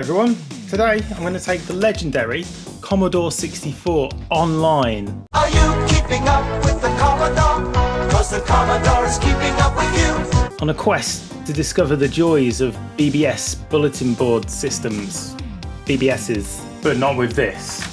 everyone, today I'm going to take the legendary Commodore 64 online. Are you keeping up with the Commodore? Cause the Commodore is keeping up with you. On a quest to discover the joys of BBS bulletin board systems. BBSs, but not with this.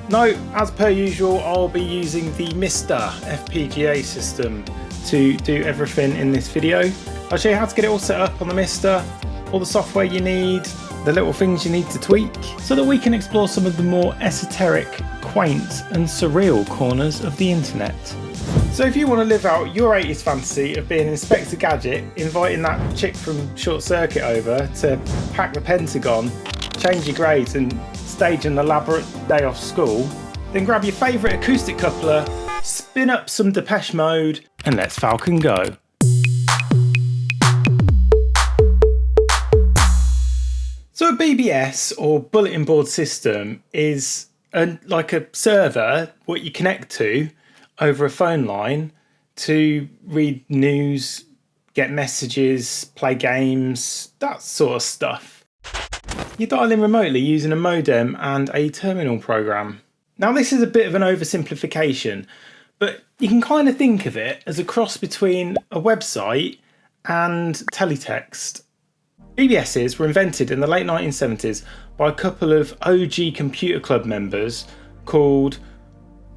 No, as per usual, I'll be using the MiSTer FPGA system to do everything in this video. I'll show you how to get it all set up on the MiSTer, all the software you need, the little things you need to tweak, so that we can explore some of the more esoteric, quaint and surreal corners of the internet. So if you want to live out your 80s fantasy of being Inspector Gadget, inviting that chick from Short Circuit over to hack the Pentagon, change your grades and stage an elaborate day off school, then grab your favourite acoustic coupler, spin up some Depeche Mode and let's Falcon go. So a BBS, or bulletin board system, is like a server what you connect to over a phone line to read news, get messages, play games, that sort of stuff. You dial in remotely using a modem and a terminal program. Now this is a bit of an oversimplification, but you can kind of think of it as a cross between a website and teletext. BBSs were invented in the late 1970s by a couple of OG computer club members called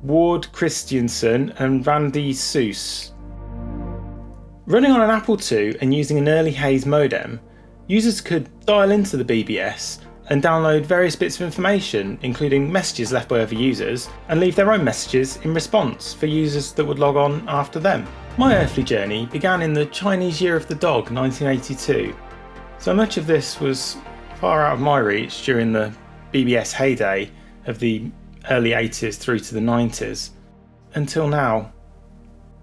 Ward Christiensen and Randy Seuss. Running on an Apple II and using an early Hayes modem, users could dial into the BBS and download various bits of information, including messages left by other users, and leave their own messages in response for users that would log on after them. My earthly journey began in the Chinese Year of the Dog, 1982. So much of this was far out of my reach during the BBS heyday of the early 80s through to the 90s, until now.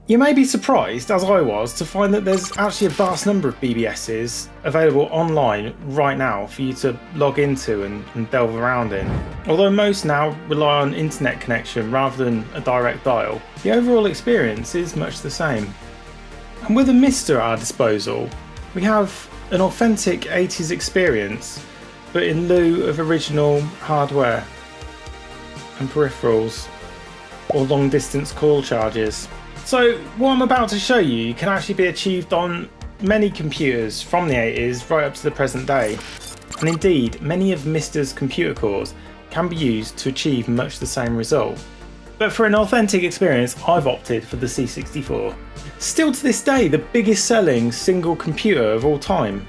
You may be surprised, as I was, to find that there's actually a vast number of BBSs available online right now for you to log into and delve around in. Although most now rely on internet connection rather than a direct dial, the overall experience is much the same. And with a MiSTer at our disposal, we have an authentic 80s experience, but in lieu of original hardware and peripherals or long distance call charges. So what I'm about to show you can actually be achieved on many computers from the 80s right up to the present day. And indeed, many of MiSTer's computer cores can be used to achieve much the same result. But for an authentic experience, I've opted for the C64. Still to this day, the biggest selling single computer of all time.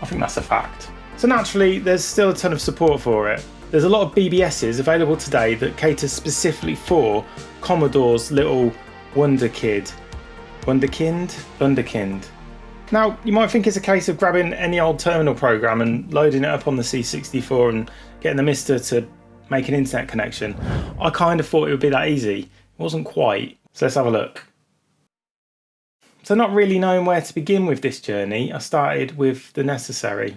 I think that's a fact. So naturally, there's still a ton of support for it. There's a lot of BBSs available today that cater specifically for Commodore's little Wunderkind. Now, you might think it's a case of grabbing any old terminal program and loading it up on the C64 and getting the MiSTer to make an internet connection. I kind of thought it would be that easy. It wasn't quite. So let's have a look. So not really knowing where to begin with this journey, I started with the necessary.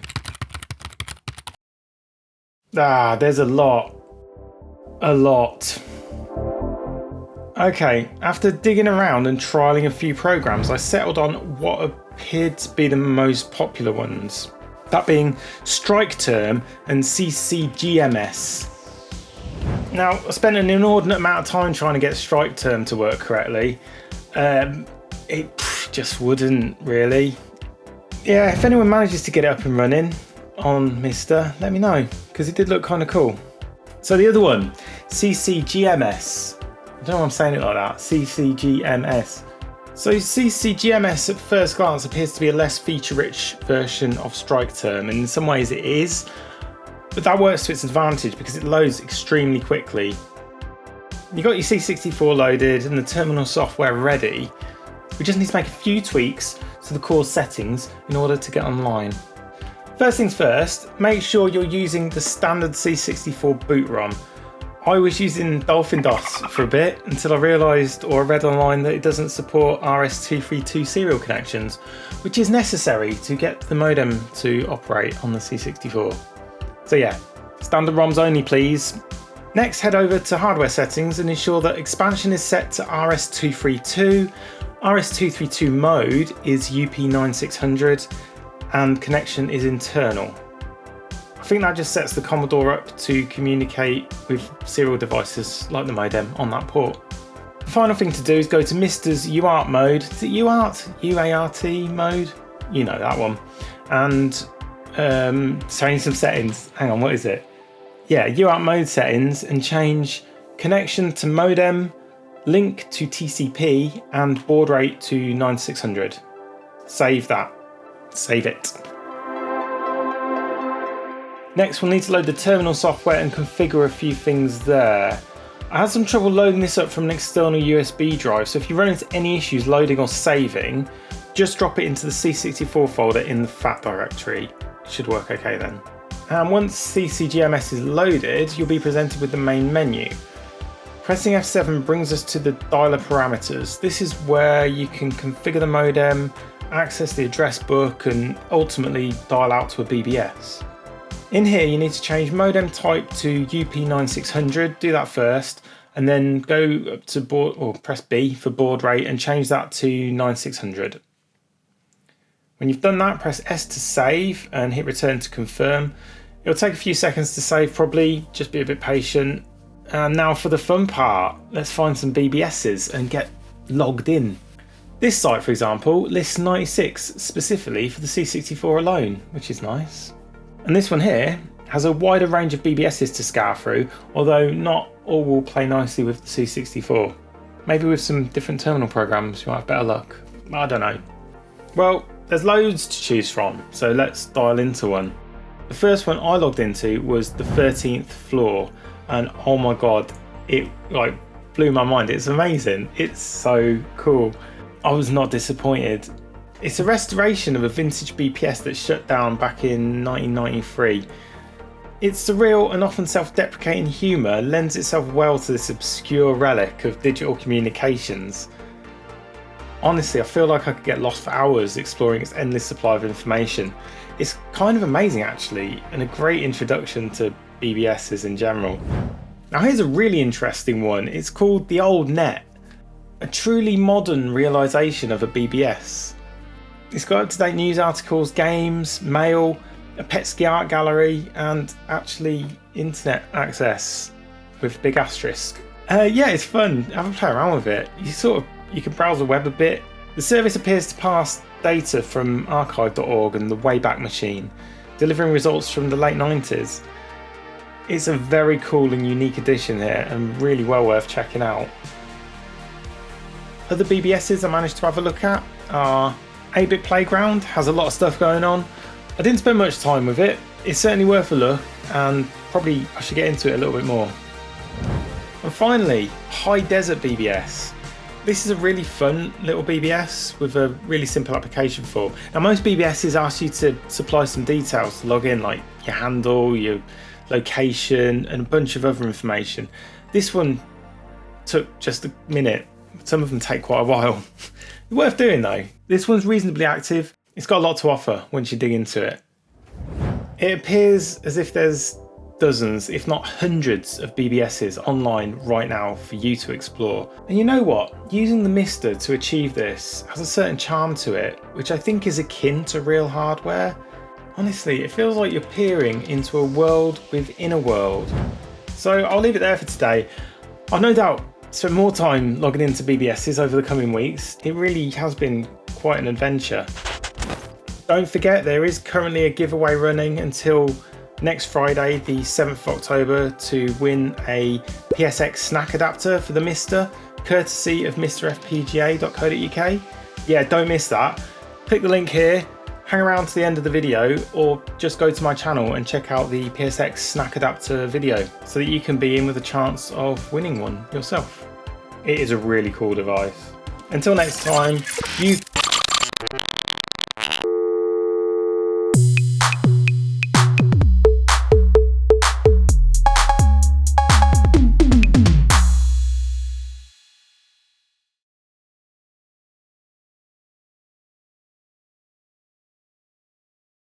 There's a lot. Okay, after digging around and trialling a few programs, I settled on what appeared to be the most popular ones. That being StrikeTerm and CCGMS. Now, I spent an inordinate amount of time trying to get StrikeTerm to work correctly. It just wouldn't, really. Yeah, if anyone manages to get it up and running on MiSTer, let me know, because it did look kind of cool. So the other one, CCGMS. I don't know why I'm saying it like that, CCGMS. So CCGMS at first glance appears to be a less feature-rich version of StrikeTerm, and in some ways it is, but that works to its advantage because it loads extremely quickly. You got your C64 loaded and the terminal software ready. We just need to make a few tweaks to the core settings in order to get online. First things first, make sure you're using the standard C64 boot ROM. I was using Dolphin DOS for a bit until I realised or read online that it doesn't support RS-232 serial connections, which is necessary to get the modem to operate on the C64. So yeah, standard ROMs only please. Next, head over to hardware settings and ensure that expansion is set to RS-232, RS-232 mode is UP9600 and connection is internal. think that just sets the Commodore up to communicate with serial devices like the modem on that port. The final thing to do is go to MiSTer's UART mode. Is it UART? UART mode? You know that one. And change some settings. Hang on, what is it? Yeah, UART mode settings, and change connection to modem, link to TCP, and baud rate to 9600. Save that. Save it. Next, we'll need to load the terminal software and configure a few things there. I had some trouble loading this up from an external USB drive, so if you run into any issues loading or saving, just drop it into the C64 folder in the FAT directory. It should work okay then. And once CCGMS is loaded, you'll be presented with the main menu. Pressing F7 brings us to the dialer parameters. This is where you can configure the modem, access the address book, and ultimately dial out to a BBS. In here you need to change modem type to UP9600, do that first, and then go up to baud, or press B for baud rate and change that to 9600. When you've done that, press S to save and hit return to confirm. It'll take a few seconds to save probably, just be a bit patient. And now for the fun part, let's find some BBSs and get logged in. This site, for example, lists 96 specifically for the C64 alone, which is nice. And this one here has a wider range of BBSs to scour through, although not all will play nicely with the C64. Maybe with some different terminal programs you might have better luck. I don't know. Well, there's loads to choose from, so let's dial into one. The first one I logged into was the 13th floor, and oh my god, it blew my mind. It's amazing. It's so cool. I was not disappointed. It's a restoration of a vintage BPS that shut down back in 1993. Its surreal and often self-deprecating humour lends itself well to this obscure relic of digital communications. Honestly, I feel like I could get lost for hours exploring its endless supply of information. It's kind of amazing actually, and a great introduction to BBSs in general. Now here's a really interesting one. It's called The Old Net, a truly modern realisation of a BBS. It's got up-to-date news articles, games, mail, a Petsky art gallery, and actually internet access with big asterisk. Yeah, it's fun. Have a play around with it. You can browse the web a bit. The service appears to pass data from archive.org and the Wayback Machine, delivering results from the late 90s. It's a very cool and unique addition here, and really well worth checking out. Other BBSs I managed to have a look at are 8-Bit Playground. Has a lot of stuff going on. I didn't spend much time with it. It's certainly worth a look, and probably I should get into it a little bit more. And finally, High Desert BBS. This is a really fun little BBS with a really simple application form. Now most BBSs ask you to supply some details to log in, like your handle, your location, and a bunch of other information. This one took just a minute. Some of them take quite a while. Worth doing though. This one's reasonably active. It's got a lot to offer once you dig into it. It appears as if there's dozens, if not hundreds of BBSs online right now for you to explore. And you know what? Using the MiSTer to achieve this has a certain charm to it, which I think is akin to real hardware. Honestly, it feels like you're peering into a world within a world. So I'll leave it there for today. I've no doubt spend more time logging into BBSs over the coming weeks. It really has been quite an adventure. Don't forget, there is currently a giveaway running until next Friday, the 7th of October, to win a PSX snack adapter for the MiSTer, courtesy of MiSTerFPGA.co.uk. Yeah, don't miss that. Click the link here, hang around to the end of the video, or just go to my channel and check out the PSX snack adapter video so that you can be in with a chance of winning one yourself. It is a really cool device. Until next time, use